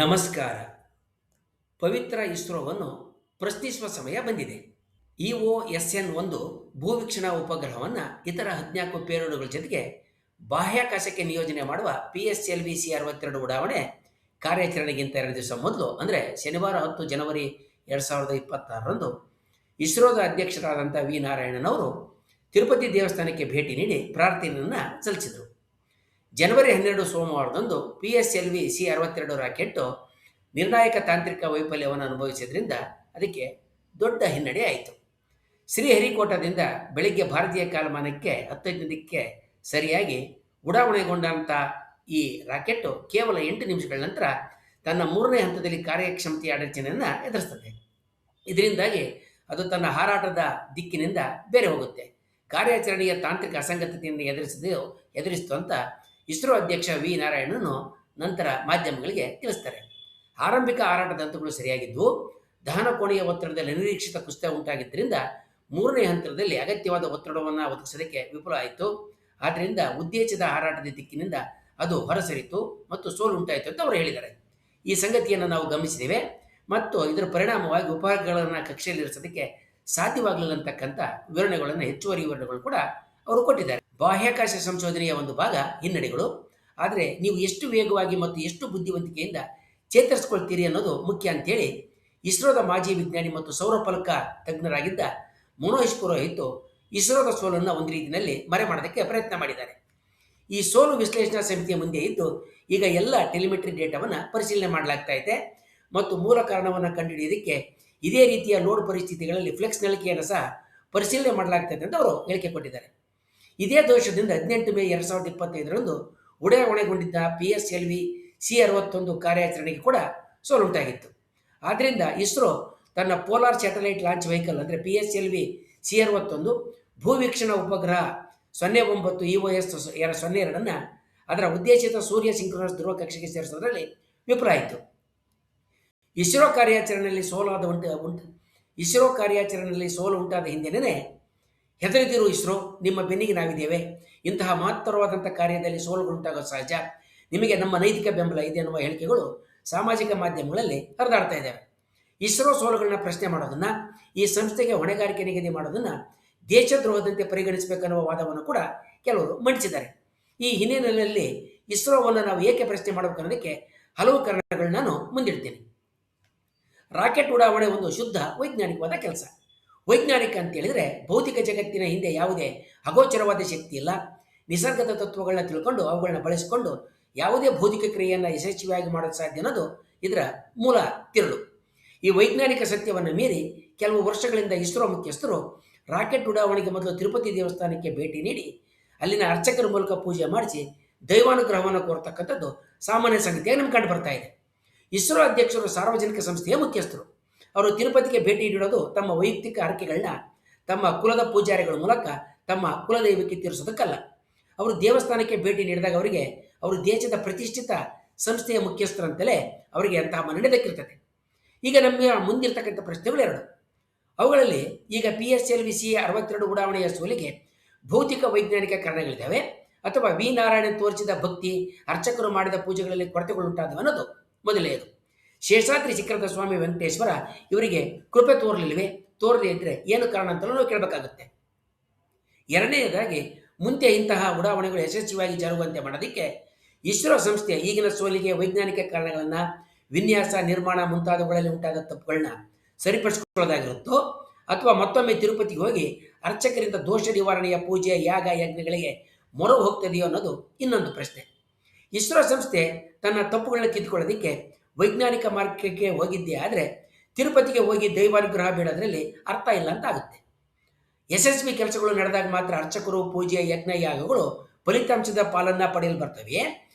ನಮಸ್ಕಾರ. ಪವಿತ್ರ ಇಸ್ರೋವನ್ನು ಪ್ರಶ್ನಿಸುವ ಸಮಯ ಬಂದಿದೆ. EOSN-1 ಭೂವೀಕ್ಷಣಾ ಉಪಗ್ರಹವನ್ನು ಇತರ 14 ಪೇಲೋಡ್ಗಳ ಜೊತೆಗೆ ಬಾಹ್ಯಾಕಾಶಕ್ಕೆ ನಿಯೋಜನೆ ಮಾಡುವ PSLV C-62 ಉಡಾವಣೆ ಕಾರ್ಯಾಚರಣೆಗಿಂತ 2 ದಿವಸ ಮೊದಲು ಅಂದರೆ ಶನಿವಾರ 10 ಜನವರಿ 2026ರಂದು ಇಸ್ರೋದ ಅಧ್ಯಕ್ಷರಾದಂಥ ವಿ ನಾರಾಯಣನ್ ಅವರು ತಿರುಪತಿ ದೇವಸ್ಥಾನಕ್ಕೆ ಭೇಟಿ ನೀಡಿ ಪ್ರಾರ್ಥನೆಯನ್ನು ಸಲ್ಲಿಸಿದರು. ಜನವರಿ 12 ಸೋಮವಾರದಂದು PSLV C-62 ರಾಕೆಟ್ಟು ನಿರ್ಣಾಯಕ ತಾಂತ್ರಿಕ ವೈಫಲ್ಯವನ್ನು ಅನುಭವಿಸಿದ್ರಿಂದ ಅದಕ್ಕೆ ದೊಡ್ಡ ಹಿನ್ನಡೆ ಆಯಿತು. ಶ್ರೀಹರಿಕೋಟದಿಂದ ಬೆಳಿಗ್ಗೆ ಭಾರತೀಯ ಕಾಲಮಾನಕ್ಕೆ 10 ಸರಿಯಾಗಿ ಉಡಾವಣೆಗೊಂಡಂಥ ಈ ರಾಕೆಟ್ಟು ಕೇವಲ 8 ನಿಮಿಷಗಳ ನಂತರ ತನ್ನ 3ನೇ ಹಂತದಲ್ಲಿ ಕಾರ್ಯಕ್ಷಮತೆಯ ಅಡಚಣೆಯನ್ನು ಎದುರಿಸ್ತದೆ. ಇದರಿಂದಾಗಿ ಅದು ತನ್ನ ಹಾರಾಟದ ದಿಕ್ಕಿನಿಂದ ಬೇರೆ ಹೋಗುತ್ತೆ. ಕಾರ್ಯಾಚರಣೆಯ ತಾಂತ್ರಿಕ ಅಸಂಗತತೆಯನ್ನು ಎದುರಿಸಿತು ಅಂತ ಇಸ್ರೋ ಅಧ್ಯಕ್ಷ ವಿ ನಾರಾಯಣನು ನಂತರ ಮಾಧ್ಯಮಗಳಿಗೆ ತಿಳಿಸ್ತಾರೆ. ಆರಂಭಿಕ ಹಾರಾಟದ ಹಂತಗಳು ಸರಿಯಾಗಿದ್ದು ದಹನ ಕೋಣೆಯ ಒತ್ತಡದಲ್ಲಿ ಅನಿರೀಕ್ಷಿತ ಕುಸಿತ ಉಂಟಾಗಿದ್ದರಿಂದ 3ನೇ ಹಂತದಲ್ಲಿ ಅಗತ್ಯವಾದ ಒತ್ತಡವನ್ನು ಒದಗಿಸೋದಕ್ಕೆ ವಿಫಲ ಆಯಿತು. ಆದ್ದರಿಂದ ಉದ್ದೇಶಿತ ಹಾರಾಟದ ದಿಕ್ಕಿನಿಂದ ಅದು ಹೊರಸರಿತು ಮತ್ತು ಸೋಲು ಉಂಟಾಯಿತು ಅಂತ ಅವರು ಹೇಳಿದ್ದಾರೆ. ಈ ಸಂಗತಿಯನ್ನು ನಾವು ಗಮನಿಸಿದ್ದೇವೆ ಮತ್ತು ಇದರ ಪರಿಣಾಮವಾಗಿ ಉಪಗ್ರಹಗಳನ್ನು ಕಕ್ಷೆಯಲ್ಲಿರಿಸೋದಕ್ಕೆ ಸಾಧ್ಯವಾಗಲಿಲ್ಲ ಅಂತಕ್ಕಂಥ ಹೆಚ್ಚುವರಿ ವಿವರಣೆಗಳು ಕೂಡ ಅವರು ಕೊಟ್ಟಿದ್ದಾರೆ. ಬಾಹ್ಯಾಕಾಶ ಸಂಶೋಧನೆಯ ಒಂದು ಭಾಗ ಹಿನ್ನಡೆಗಳು. ಆದರೆ ನೀವು ಎಷ್ಟು ವೇಗವಾಗಿ ಮತ್ತು ಎಷ್ಟು ಬುದ್ಧಿವಂತಿಕೆಯಿಂದ ಚೇತರಿಸ್ಕೊಳ್ತೀರಿ ಅನ್ನೋದು ಮುಖ್ಯ ಅಂತೇಳಿ ಇಸ್ರೋದ ಮಾಜಿ ವಿಜ್ಞಾನಿ ಮತ್ತು ಸೌರಫಲಕ ತಜ್ಞರಾಗಿದ್ದ ಮನೋಜ್ ಪುರೋಹಿತ್ ಇಸ್ರೋದ ಸೋಲನ್ನು ಒಂದು ರೀತಿಯಲ್ಲಿ ಮರೆ ಮಾಡೋದಕ್ಕೆ ಪ್ರಯತ್ನ ಮಾಡಿದ್ದಾರೆ. ಈ ಸೋಲು ವಿಶ್ಲೇಷಣಾ ಸಮಿತಿಯ ಮುಂದೆ ಇದ್ದು ಈಗ ಎಲ್ಲ ಟೆಲಿಮೆಟ್ರಿ ಡೇಟಾವನ್ನು ಪರಿಶೀಲನೆ ಮಾಡಲಾಗ್ತಾ ಇದೆ ಮತ್ತು ಮೂಲ ಕಾರಣವನ್ನು ಕಂಡುಹಿಡಿಯೋದಕ್ಕೆ ಇದೇ ರೀತಿಯ ಲೋಡ್ ಪರಿಸ್ಥಿತಿಗಳಲ್ಲಿ ಫ್ಲೆಕ್ಸ್ ನಳಿಕೆಯನ್ನು ಸಹ ಪರಿಶೀಲನೆ ಮಾಡಲಾಗ್ತದೆ ಅಂತ ಅವರು ಹೇಳಿಕೆ ಕೊಟ್ಟಿದ್ದಾರೆ. ಇದೇ ದೋಷದಿಂದ 18 ಮೇ 2025ರಂದು ಉಡಾವಣೆಗೊಂಡಿದ್ದ PSLV C-61 ಕಾರ್ಯಾಚರಣೆಗೆ ಕೂಡ ಸೋಲುಂಟಾಗಿತ್ತು. ಆದ್ದರಿಂದ ಇಸ್ರೋ ತನ್ನ ಪೋಲಾರ್ ಸ್ಯಾಟಲೈಟ್ ಲಾಂಚ್ ವೆಹಿಕಲ್ ಅಂದರೆ PSLV C-61 ಭೂವೀಕ್ಷಣಾ ಉಪಗ್ರಹ 09 EOS-02 ಅದರ ಉದ್ದೇಶಿತ ಸೂರ್ಯ ಸಿಂಕ್ರೋನಸ್ ಧ್ರುವ ಕಕ್ಷೆಗೆ ಸೇರಿಸೋದ್ರಲ್ಲಿ ವಿಫಲ ಆಯಿತು. ಇಸ್ರೋ ಕಾರ್ಯಾಚರಣೆಯಲ್ಲಿ ಸೋಲು ಉಂಟಾದ ಹಿಂದೆನೇ ಹೆದರಿದಿರು ಇಸ್ರೋ, ನಿಮ್ಮ ಬೆನ್ನಿಗೆ ನಾವಿದ್ದೇವೆ. ಇಂತಹ ಮಹತ್ತರವಾದಂಥ ಕಾರ್ಯದಲ್ಲಿ ಸೋಲುಗಳುಂಟಾಗೋದು ಸಹಜ. ನಿಮಗೆ ನಮ್ಮ ನೈತಿಕ ಬೆಂಬಲ ಇದೆ ಎನ್ನುವ ಹೇಳಿಕೆಗಳು ಸಾಮಾಜಿಕ ಮಾಧ್ಯಮಗಳಲ್ಲಿ ಹರಿದಾಡ್ತಾ ಇದ್ದಾವೆ. ಇಸ್ರೋ ಸೋಲುಗಳನ್ನ ಪ್ರಶ್ನೆ ಮಾಡೋದನ್ನು, ಈ ಸಂಸ್ಥೆಗೆ ಹೊಣೆಗಾರಿಕೆ ನಿಗದಿ ಮಾಡೋದನ್ನು ದೇಶದ್ರೋಹದಂತೆ ಪರಿಗಣಿಸಬೇಕನ್ನುವ ವಾದವನ್ನು ಕೂಡ ಕೆಲವರು ಮಂಡಿಸಿದ್ದಾರೆ. ಈ ಹಿನ್ನೆಲೆಯಲ್ಲಿ ಇಸ್ರೋವನ್ನು ನಾವು ಏಕೆ ಪ್ರಶ್ನೆ ಮಾಡಬೇಕು ಅನ್ನೋದಕ್ಕೆ ಹಲವು ಕಾರಣಗಳನ್ನ ನಾನು ಮುಂದಿಡ್ತೀನಿ. ರಾಕೆಟ್ ಉಡಾವಣೆ ಒಂದು ಶುದ್ಧ ವೈಜ್ಞಾನಿಕವಾದ ಕೆಲಸ. ವೈಜ್ಞಾನಿಕ ಅಂತೇಳಿದರೆ ಭೌತಿಕ ಜಗತ್ತಿನ ಹಿಂದೆ ಯಾವುದೇ ಅಗೋಚರವಾದ ಶಕ್ತಿ ಇಲ್ಲ. ನಿಸರ್ಗದ ತತ್ವಗಳನ್ನ ತಿಳ್ಕೊಂಡು ಅವುಗಳನ್ನ ಬಳಸಿಕೊಂಡು ಯಾವುದೇ ಭೌತಿಕ ಕ್ರಿಯೆಯನ್ನು ಯಶಸ್ವಿಯಾಗಿ ಮಾಡೋದು ಸಾಧ್ಯ ಅನ್ನೋದು ಇದರ ಮೂಲ ತಿರುಳು. ಈ ವೈಜ್ಞಾನಿಕ ಸತ್ಯವನ್ನು ಮೀರಿ ಕೆಲವು ವರ್ಷಗಳಿಂದ ಇಸ್ರೋ ಮುಖ್ಯಸ್ಥರು ರಾಕೆಟ್ ಉಡಾವಣೆಗೆ ಮೊದಲು ತಿರುಪತಿ ದೇವಸ್ಥಾನಕ್ಕೆ ಭೇಟಿ ನೀಡಿ ಅಲ್ಲಿನ ಅರ್ಚಕರ ಮೂಲಕ ಪೂಜೆ ಮಾಡಿಸಿ ದೈವಾನುಗ್ರಹವನ್ನು ಕೋರತಕ್ಕಂಥದ್ದು ಸಾಮಾನ್ಯ ಸಂಗತಿಯಾಗಿ ನಮ್ಗೆ ಕಂಡು ಬರ್ತಾ ಇದೆ. ಇಸ್ರೋ ಅಧ್ಯಕ್ಷರು ಸಾರ್ವಜನಿಕ ಸಂಸ್ಥೆಯ ಮುಖ್ಯಸ್ಥರು. ಅವರು ತಿರುಪತಿಗೆ ಭೇಟಿ ನೀಡೋದು ತಮ್ಮ ವೈಯಕ್ತಿಕ ಹರಕೆಗಳನ್ನ ತಮ್ಮ ಕುಲದ ಪೂಜಾರಿಗಳ ಮೂಲಕ ತಮ್ಮ ಕುಲದೈವಕ್ಕೆ ತೀರಿಸೋದಕ್ಕಲ್ಲ. ಅವರು ದೇವಸ್ಥಾನಕ್ಕೆ ಭೇಟಿ ನೀಡಿದಾಗ ಅವರು ದೇಶದ ಪ್ರತಿಷ್ಠಿತ ಸಂಸ್ಥೆಯ ಮುಖ್ಯಸ್ಥರಂತಲೇ ಅವರಿಗೆ ಅಂತಹ ಮನ್ನಣೆ ದಕ್ಕಿರ್ತದೆ. ಈಗ ನಮ್ಮ ಮುಂದಿರ್ತಕ್ಕಂಥ ಪ್ರಶ್ನೆಗಳು 2. ಅವುಗಳಲ್ಲಿ ಈಗ PSLV C-62 ಉಡಾವಣೆಯ ಸೋಲಿಗೆ ಭೌತಿಕ ವೈಜ್ಞಾನಿಕ ಕಾರಣಗಳಿದ್ದಾವೆ ಅಥವಾ ವಿ ನಾರಾಯಣನ್ ತೋರಿಸಿದ ಭಕ್ತಿ, ಅರ್ಚಕರು ಮಾಡಿದ ಪೂಜೆಗಳಲ್ಲಿ ಕೊರತೆಗಳುಂಟಾದವು ಅನ್ನೋದು ಮೊದಲನೆಯದು. ಶೇಷಾದ್ರಿ ಶಿಖರದ ಸ್ವಾಮಿ ವೆಂಕಟೇಶ್ವರ ಇವರಿಗೆ ಕೃಪೆ ತೋರದೇ ಇದ್ದರೆ ಏನು ಕಾರಣ ಅಂತಲೂ ನಾವು ಕೇಳಬೇಕಾಗುತ್ತೆ. ಎರಡನೆಯದಾಗಿ ಮುಂದೆ ಇಂತಹ ಉಡಾವಣೆಗಳು ಯಶಸ್ವಿಯಾಗಿ ಜರುಗುವಂತೆ ಮಾಡೋದಕ್ಕೆ ಇಸ್ರೋ ಸಂಸ್ಥೆ ಈಗಿನ ಸೋಲಿಗೆ ವೈಜ್ಞಾನಿಕ ಕಾರಣಗಳನ್ನು, ವಿನ್ಯಾಸ, ನಿರ್ಮಾಣ ಮುಂತಾದವುಗಳಲ್ಲಿ ಉಂಟಾದ ತಪ್ಪುಗಳನ್ನ ಸರಿಪಡಿಸಿಕೊಳ್ಳೋದಾಗಿರುತ್ತೋ ಅಥವಾ ಮತ್ತೊಮ್ಮೆ ತಿರುಪತಿಗೆ ಹೋಗಿ ಅರ್ಚಕರಿಂದ ದೋಷ ನಿವಾರಣೆಯ ಪೂಜೆ, ಯಾಗ, ಯಜ್ಞಗಳಿಗೆ ಮೊರೆ ಹೋಗ್ತದೆಯೋ ಅನ್ನೋದು ಇನ್ನೊಂದು ಪ್ರಶ್ನೆ. ಇಸ್ರೋ ಸಂಸ್ಥೆ ತನ್ನ ತಪ್ಪುಗಳನ್ನ ತಿದ್ದುಕೊಳ್ಳೋದಕ್ಕೆ ವೈಜ್ಞಾನಿಕ ಮಾರ್ಗಕ್ಕೆ ಹೋಗಿದ್ದೇ ಆದರೆ ತಿರುಪತಿಗೆ ಹೋಗಿ ದೈವಾನುಗ್ರಹ ಬೇಡೋದ್ರಲ್ಲಿ ಅರ್ಥ ಇಲ್ಲ ಅಂತ ಆಗುತ್ತೆ. ಯಶಸ್ವಿ ಕೆಲಸಗಳು ನಡೆದಾಗ ಮಾತ್ರ ಅರ್ಚಕರು, ಪೂಜೆ, ಯಜ್ಞ, ಯಾಗಗಳು ಫಲಿತಾಂಶದ ಪಾಲನ್ನು ಪಡೆಯಲು ಬರ್ತವೆಯೇ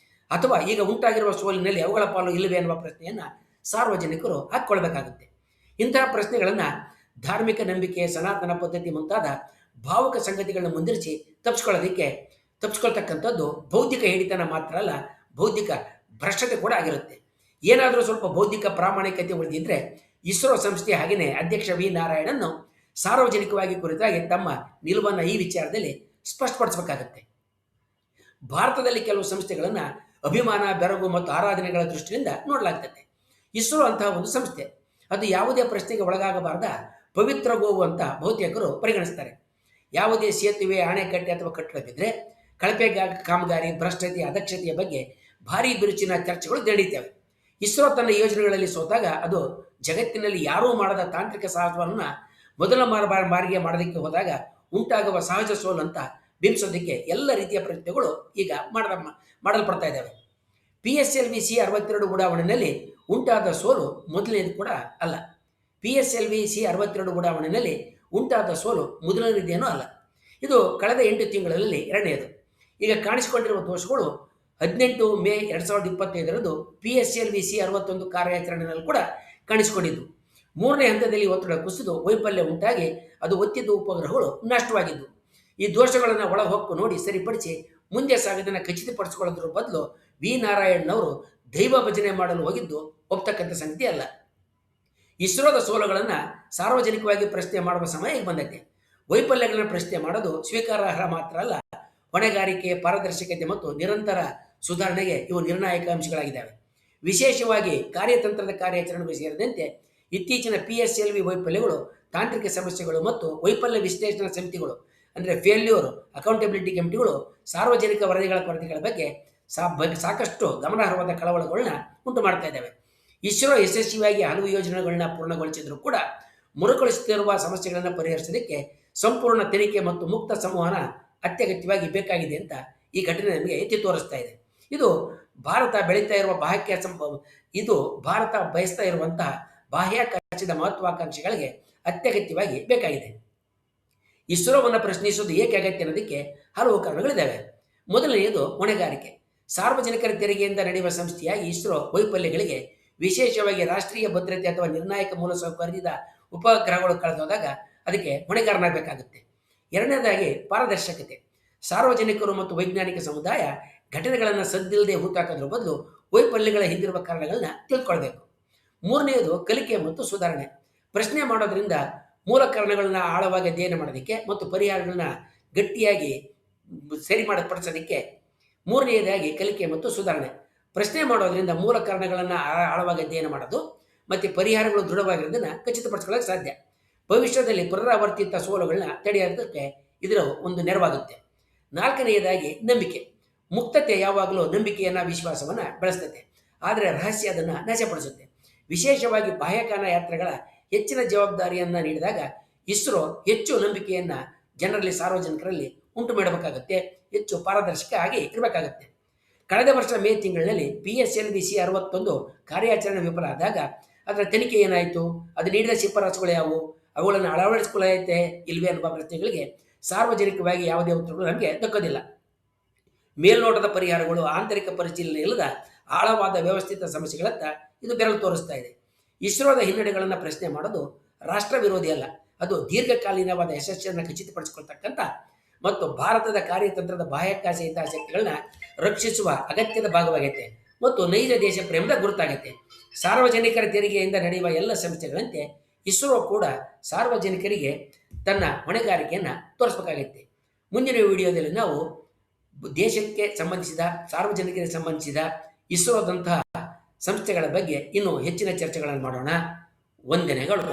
ಅಥವಾ ಈಗ ಉಂಟಾಗಿರುವ ಸೋಲಿನಲ್ಲಿ ಅವುಗಳ ಪಾಲು ಇಲ್ಲವೇ ಅನ್ನುವ ಪ್ರಶ್ನೆಯನ್ನು ಸಾರ್ವಜನಿಕರು ಹಾಕ್ಕೊಳ್ಬೇಕಾಗುತ್ತೆ. ಇಂತಹ ಪ್ರಶ್ನೆಗಳನ್ನು ಧಾರ್ಮಿಕ ನಂಬಿಕೆ, ಸನಾತನ ಪದ್ಧತಿ ಮುಂತಾದ ಭಾವುಕ ಸಂಗತಿಗಳನ್ನು ಮುಂದಿರಿಸಿ ತಪ್ಪಿಸ್ಕೊಳ್ತಕ್ಕಂಥದ್ದು ಭೌತಿಕ ಹಿಡಿತನ ಮಾತ್ರ ಅಲ್ಲ, ಭೌತಿಕ ಭ್ರಷ್ಟತೆ ಕೂಡ ಆಗಿರುತ್ತೆ. ಏನಾದರೂ ಸ್ವಲ್ಪ ಬೌದ್ಧಿಕ ಪ್ರಾಮಾಣಿಕತೆ ಉಳಿದಿದ್ದರೆ ಇಸ್ರೋ ಸಂಸ್ಥೆ ಹಾಗೆಯೇ ಅಧ್ಯಕ್ಷ ವಿ ನಾರಾಯಣನ್ ಸಾರ್ವಜನಿಕವಾಗಿ ಕುರಿತಾಗಿ ತಮ್ಮ ನಿಲುವನ್ನು ಈ ವಿಚಾರದಲ್ಲಿ ಸ್ಪಷ್ಟಪಡಿಸಬೇಕಾಗತ್ತೆ. ಭಾರತದಲ್ಲಿ ಕೆಲವು ಸಂಸ್ಥೆಗಳನ್ನು ಅಭಿಮಾನ, ಬೆರಗು ಮತ್ತು ಆರಾಧನೆಗಳ ದೃಷ್ಟಿಯಿಂದ ನೋಡಲಾಗ್ತದೆ. ಇಸ್ರೋ ಅಂತಹ ಒಂದು ಸಂಸ್ಥೆ. ಅದು ಯಾವುದೇ ಪ್ರಶ್ನೆಗೆ ಒಳಗಾಗಬಾರದ ಪವಿತ್ರ ಗೋವು ಅಂತ ಬಹುತೇಕರು ಪರಿಗಣಿಸ್ತಾರೆ. ಯಾವುದೇ ಸೇತುವೆ, ಅಣೆಕಟ್ಟೆ ಅಥವಾ ಕಟ್ಟಡ ಬಿದ್ದರೆ ಕಳಪೆ ಕಾಮಗಾರಿ, ಭ್ರಷ್ಟತೆ, ಅದಕ್ಷತೆಯ ಬಗ್ಗೆ ಭಾರೀ ಬಿರುಚಿನ ಚರ್ಚೆಗಳು ನಡೀತವೆ. ಇಸ್ರೋ ತನ್ನ ಯೋಜನೆಗಳಲ್ಲಿ ಸೋತಾಗ ಅದು ಜಗತ್ತಿನಲ್ಲಿ ಯಾರೂ ಮಾಡದ ತಾಂತ್ರಿಕ ಸಾಹಸವನ್ನು ಮೊದಲ ಬಾರಿಗೆ ಮಾಡೋದಕ್ಕೆ ಹೋದಾಗ ಉಂಟಾಗುವ ಸಹಜ ಸೋಲು ಅಂತ ಬಿಂಬಿಸೋದಕ್ಕೆ ಎಲ್ಲ ರೀತಿಯ ಪ್ರಯತ್ನಗಳು ಈಗ ಮಾಡಲ್ಪಡ್ತಾ ಇದ್ದಾವೆ. PSLV C-62 ಉಡಾವಣೆಯಲ್ಲಿ ಉಂಟಾದ ಸೋಲು ಮೊದಲನೇದು ಕೂಡ ಅಲ್ಲ. PSLV C-62 ಉಡಾವಣೆಯಲ್ಲಿ ಉಂಟಾದ ಸೋಲು ಮೊದಲನೇದೇನೂ ಅಲ್ಲ. ಇದು ಕಳೆದ 8 ತಿಂಗಳಲ್ಲಿ ಎರಡನೆಯದು. ಈಗ ಕಾಣಿಸಿಕೊಂಡಿರುವ ದೋಷಗಳು 18 ಮೇ 2025ರಂದು PSLV C-61 ಕಾರ್ಯಾಚರಣೆಯಲ್ಲಿ ಕೂಡ ಕಾಣಿಸಿಕೊಂಡಿದ್ದು. ಮೂರನೇ ಹಂತದಲ್ಲಿ ಒತ್ತಡ ಕುಸಿದು ವೈಫಲ್ಯ ಉಂಟಾಗಿ ಅದು ಒತ್ತಿದ್ದ ಉಪಗ್ರಹಗಳು ನಷ್ಟವಾಗಿದ್ದು. ಈ ದೋಷಗಳನ್ನು ಒಳಹೊಕ್ಕು ನೋಡಿ ಸರಿಪಡಿಸಿ ಮುಂದೆ ಸಾಗೋದನ್ನು ಖಚಿತಪಡಿಸಿಕೊಳ್ಳೋದ್ರ ಬದಲು ವಿ ನಾರಾಯಣನವರು ದೈವ ಭಜನೆ ಮಾಡಲು ಹೋಗಿದ್ದು ಒಪ್ತಕ್ಕಂಥ ಸಂಗತಿ ಅಲ್ಲ. ಇಸ್ರೋದ ಸೋಲುಗಳನ್ನು ಸಾರ್ವಜನಿಕವಾಗಿ ಪ್ರಶ್ನೆ ಮಾಡುವ ಸಮಯ ಈಗ ಬಂದೈತೆ. ವೈಫಲ್ಯಗಳನ್ನು ಪ್ರಶ್ನೆ ಮಾಡೋದು ಸ್ವೀಕಾರಾರ್ಹ ಮಾತ್ರ ಅಲ್ಲ, ಹೊಣೆಗಾರಿಕೆ, ಪಾರದರ್ಶಕತೆ ಮತ್ತು ನಿರಂತರ ಸುಧಾರಣೆಗೆ ಇವು ನಿರ್ಣಾಯಕ ಅಂಶಗಳಾಗಿದ್ದಾವೆ. ವಿಶೇಷವಾಗಿ ಕಾರ್ಯತಂತ್ರದ ಕಾರ್ಯಾಚರಣೆಗೆ ಸೇರಿದಂತೆ ಇತ್ತೀಚಿನ PSLV ವೈಫಲ್ಯಗಳು, ತಾಂತ್ರಿಕ ಸಮಸ್ಯೆಗಳು ಮತ್ತು ವೈಫಲ್ಯ ವಿಶ್ಲೇಷಣಾ ಸಮಿತಿಗಳು ಅಂದರೆ ಫೇಲ್ಯೂರ್ ಅಕೌಂಟಬಿಲಿಟಿ ಕಮಿಟಿಗಳು ಸಾರ್ವಜನಿಕ ವರದಿಗಳ ಕೊರತೆಗಳ ಬಗ್ಗೆ ಸಾಕಷ್ಟು ಗಮನಾರ್ಹವಾದ ಕಳವಳಗಳನ್ನ ಉಂಟು ಮಾಡ್ತಾ ಇದ್ದಾವೆ. ಇಸ್ರೋ ಯಶಸ್ವಿಯಾಗಿ ಹಲವು ಯೋಜನೆಗಳನ್ನ ಪೂರ್ಣಗೊಳಿಸಿದರೂ ಕೂಡ ಮರುಕಳಿಸುತ್ತಿರುವ ಸಮಸ್ಯೆಗಳನ್ನು ಪರಿಹರಿಸೋದಕ್ಕೆ ಸಂಪೂರ್ಣ ತನಿಖೆ ಮತ್ತು ಮುಕ್ತ ಸಂವಹನ ಅತ್ಯಗತ್ಯವಾಗಿ ಬೇಕಾಗಿದೆ ಅಂತ ಈ ಘಟನೆ ನಮಗೆ ಎತ್ತಿ ತೋರಿಸ್ತಾ ಇದೆ. ಇದು ಭಾರತ ಬೆಳೀತಾ ಇರುವ ಭಾರತ ಬಯಸ್ತಾ ಇರುವಂತಹ ಬಾಹ್ಯಾಕಾಶದ ಮಹತ್ವಾಕಾಂಕ್ಷೆಗಳಿಗೆ ಅತ್ಯಗತ್ಯವಾಗಿ ಬೇಕಾಗಿದೆ. ಇಸ್ರೋವನ್ನು ಪ್ರಶ್ನಿಸುವುದು ಏಕೆ ಅಗತ್ಯ ಅನ್ನೋದಕ್ಕೆ ಹಲವು ಕಾರಣಗಳಿದ್ದಾವೆ. ಮೊದಲನೆಯದು ಹೊಣೆಗಾರಿಕೆ. ಸಾರ್ವಜನಿಕರ ತೆರಿಗೆಯಿಂದ ನಡೆಯುವ ಸಂಸ್ಥೆಯಾಗಿ ಇಸ್ರೋ ವೈಫಲ್ಯಗಳಿಗೆ, ವಿಶೇಷವಾಗಿ ರಾಷ್ಟ್ರೀಯ ಭದ್ರತೆ ಅಥವಾ ನಿರ್ಣಾಯಕ ಮೂಲಸೌಕರ್ಯದ ಉಪಗ್ರಹಗಳು ಕಳೆದೋದಾಗ ಅದಕ್ಕೆ ಹೊಣೆಗಾರನಾಗಬೇಕಾಗುತ್ತೆ. ಎರಡನೇದಾಗಿ ಪಾರದರ್ಶಕತೆ. ಸಾರ್ವಜನಿಕರು ಮತ್ತು ವೈಜ್ಞಾನಿಕ ಸಮುದಾಯ ಘಟನೆಗಳನ್ನು ಸದ್ದಿಲ್ಲದೆ ಹೂತಾಕೋದ್ರ ಬದಲು ವೈಫಲ್ಯಗಳ ಹಿಂದಿರುವ ಕಾರಣಗಳನ್ನ ತಿಳ್ಕೊಳ್ಬೇಕು. ಮೂರನೆಯದು ಕಲಿಕೆ ಮತ್ತು ಸುಧಾರಣೆ. ಪ್ರಶ್ನೆ ಮಾಡೋದ್ರಿಂದ ಮೂಲ ಕಾರಣಗಳನ್ನ ಆಳವಾಗಿ ಅಧ್ಯಯನ ಮಾಡೋದಕ್ಕೆ ಮತ್ತು ಪರಿಹಾರಗಳನ್ನ ಗಟ್ಟಿಯಾಗಿ ಪಡಿಸೋದಕ್ಕೆ. ಮೂರನೆಯದಾಗಿ ಕಲಿಕೆ ಮತ್ತು ಸುಧಾರಣೆ. ಪ್ರಶ್ನೆ ಮಾಡೋದ್ರಿಂದ ಮೂಲ ಕಾರಣಗಳನ್ನು ಆಳವಾಗಿ ಅಧ್ಯಯನ ಮಾಡೋದು ಮತ್ತು ಪರಿಹಾರಗಳು ದೃಢವಾಗಿರೋದನ್ನು ಖಚಿತಪಡಿಸ್ಕೊಳ್ಳೋಕೆ ಸಾಧ್ಯ. ಭವಿಷ್ಯದಲ್ಲಿ ಪುನರಾವರ್ತಿತ ಸೋಲುಗಳನ್ನ ತಡೆಯೋದಕ್ಕೆ ಇದರ ಒಂದು ನೆರವಾಗುತ್ತೆ. ನಾಲ್ಕನೆಯದಾಗಿ ನಂಬಿಕೆ. ಮುಕ್ತತೆ ಯಾವಾಗಲೂ ನಂಬಿಕೆಯನ್ನು, ವಿಶ್ವಾಸವನ್ನು ಬೆಳೆಸ್ತದೆ, ಆದರೆ ರಹಸ್ಯ ಅದನ್ನು ನಾಶಪಡಿಸುತ್ತೆ. ವಿಶೇಷವಾಗಿ ಬಾಹ್ಯಾಕಾಶ ಯಾತ್ರೆಗಳ ಹೆಚ್ಚಿನ ಜವಾಬ್ದಾರಿಯನ್ನು ನೀಡಿದಾಗ ಇಸ್ರೋ ಹೆಚ್ಚು ನಂಬಿಕೆಯನ್ನು ಜನರಲ್ಲಿ, ಸಾರ್ವಜನಿಕರಲ್ಲಿ ಉಂಟು ಮಾಡಬೇಕಾಗುತ್ತೆ, ಹೆಚ್ಚು ಪಾರದರ್ಶಕ ಆಗಿ ಇರಬೇಕಾಗುತ್ತೆ. ಕಳೆದ ವರ್ಷ ಮೇ ತಿಂಗಳಿನಲ್ಲಿ PSLV C-61 ಕಾರ್ಯಾಚರಣೆ ವಿಫಲ ಆದಾಗ ಅದರ ತನಿಖೆ ಏನಾಯಿತು, ಅದು ನೀಡಿದ ಶಿಫಾರಸುಗಳು ಯಾವುವು, ಅವುಗಳನ್ನು ಅಳವಡಿಸಿಕೊಳ್ಳೈತೆ ಇಲ್ವೇ ಅನ್ನುವ ಪ್ರಶ್ನೆಗಳಿಗೆ ಸಾರ್ವಜನಿಕವಾಗಿ ಯಾವುದೇ ಉತ್ತರಗಳು ನಮಗೆ ದಕ್ಕೋದಿಲ್ಲ. ಮೇಲ್ನೋಟದ ಪರಿಹಾರಗಳು, ಆಂತರಿಕ ಪರಿಶೀಲನೆ ಇಲ್ಲದ ಆಳವಾದ ವ್ಯವಸ್ಥಿತ ಸಮಸ್ಯೆಗಳತ್ತ ಇದು ಬೆರಳು ತೋರಿಸ್ತಾ ಇದೆ. ಇಸ್ರೋದ ಹಿನ್ನಡೆಗಳನ್ನು ಪ್ರಶ್ನೆ ಮಾಡೋದು ರಾಷ್ಟ್ರ ವಿರೋಧಿ ಅಲ್ಲ, ಅದು ದೀರ್ಘಕಾಲೀನವಾದ ಯಶಸ್ಸನ್ನು ಖಚಿತಪಡಿಸಿಕೊಳ್ತಕ್ಕಂಥ ಮತ್ತು ಭಾರತದ ಕಾರ್ಯತಂತ್ರದ ಬಾಹ್ಯಾಕಾಶ ಹಿತಾಸಕ್ತಿಗಳನ್ನ ರಕ್ಷಿಸುವ ಅಗತ್ಯದ ಭಾಗವಾಗೈತೆ ಮತ್ತು ನೈಜ ದೇಶ ಪ್ರೇಮದ ಗುರುತಾಗೈತೆ. ಸಾರ್ವಜನಿಕರ ತೆರಿಗೆಯಿಂದ ನಡೆಯುವ ಎಲ್ಲ ಸಂಸ್ಥೆಗಳಂತೆ ಇಸ್ರೋ ಕೂಡ ಸಾರ್ವಜನಿಕರಿಗೆ ತನ್ನ ಹೊಣೆಗಾರಿಕೆಯನ್ನು ತೋರಿಸಬೇಕಾಗೈತೆ. ಮುಂದಿನ ವಿಡಿಯೋದಲ್ಲಿ ನಾವು ದೇಶಕ್ಕೆ ಸಂಬಂಧಿಸಿದ, ಸಾರ್ವಜನಿಕರಿಗೆ ಸಂಬಂಧಿಸಿದ ಇಸ್ರೋದಂತಹ ಸಂಸ್ಥೆಗಳ ಬಗ್ಗೆ ಇನ್ನೂ ಹೆಚ್ಚಿನ ಚರ್ಚೆಗಳನ್ನು ಮಾಡೋಣ. ವಂದನೆಗಳು.